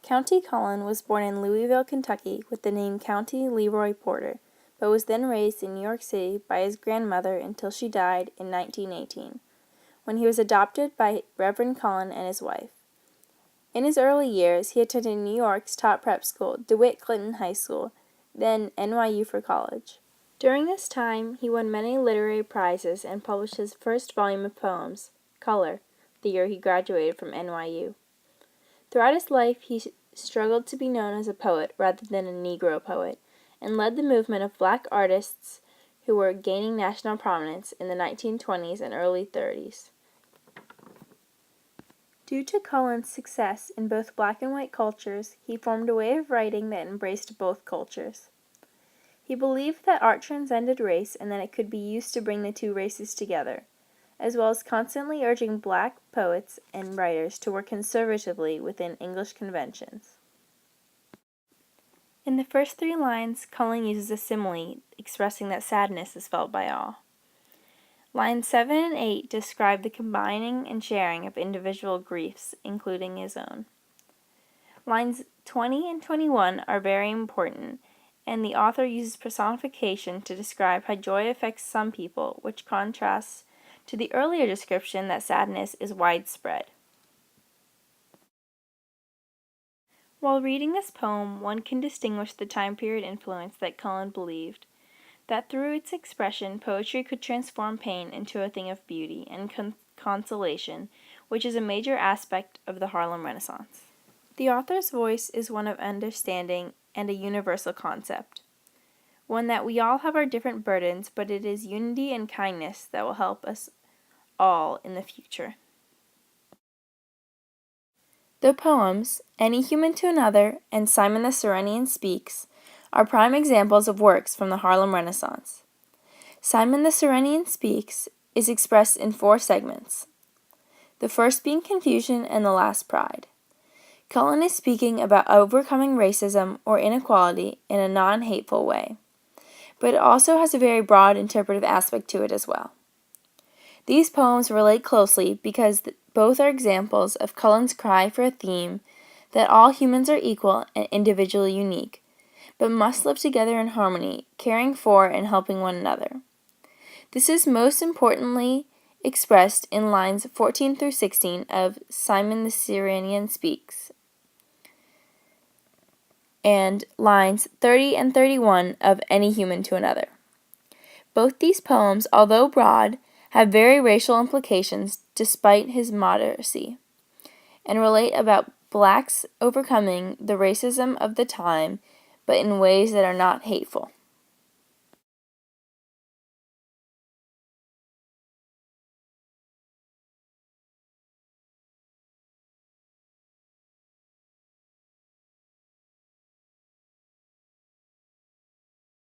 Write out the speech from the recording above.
County Cullen was born in Louisville, Kentucky, with the name County Leroy Porter, but was then raised in New York City by his grandmother until she died in 1918, when he was adopted by Reverend Cullen and his wife. In his early years, he attended New York's top prep school, DeWitt Clinton High School, then NYU for college. During this time, he won many literary prizes and published his first volume of poems, Color, the year he graduated from NYU. Throughout his life, he struggled to be known as a poet rather than a Negro poet, and led the movement of black artists who were gaining national prominence in the 1920s and early 30s. Due to Cullen's success in both black and white cultures, he formed a way of writing that embraced both cultures. He believed that art transcended race and that it could be used to bring the two races together, as well as constantly urging black poets and writers to work conservatively within English conventions. In the first 3 lines, Cullen uses a simile expressing that sadness is felt by all. Lines 7 and 8 describe the combining and sharing of individual griefs, including his own. Lines 20 and 21 are very important, and the author uses personification to describe how joy affects some people, which contrasts to the earlier description that sadness is widespread. While reading this poem, one can distinguish the time period influence that Cullen believed, that through its expression, poetry could transform pain into a thing of beauty and consolation, which is a major aspect of the Harlem Renaissance. The author's voice is one of understanding and a universal concept, one that we all have our different burdens, but it is unity and kindness that will help us all in the future. The poems, Any Human to Another and Simon the Cyrenian Speaks, are prime examples of works from the Harlem Renaissance. Simon the Cyrenian Speaks is expressed in 4 segments, the first being confusion and the last pride. Cullen is speaking about overcoming racism or inequality in a non-hateful way, but it also has a very broad interpretive aspect to it as well. These poems relate closely because both are examples of Cullen's cry for a theme that all humans are equal and individually unique, but must live together in harmony, caring for and helping one another. This is most importantly expressed in lines 14 through 16 of Simon the Cyrenian Speaks, and lines 30 and 31 of Any Human to Another. Both these poems, although broad, have very racial implications despite his modesty, and relate about blacks overcoming the racism of the time, but in ways that are not hateful.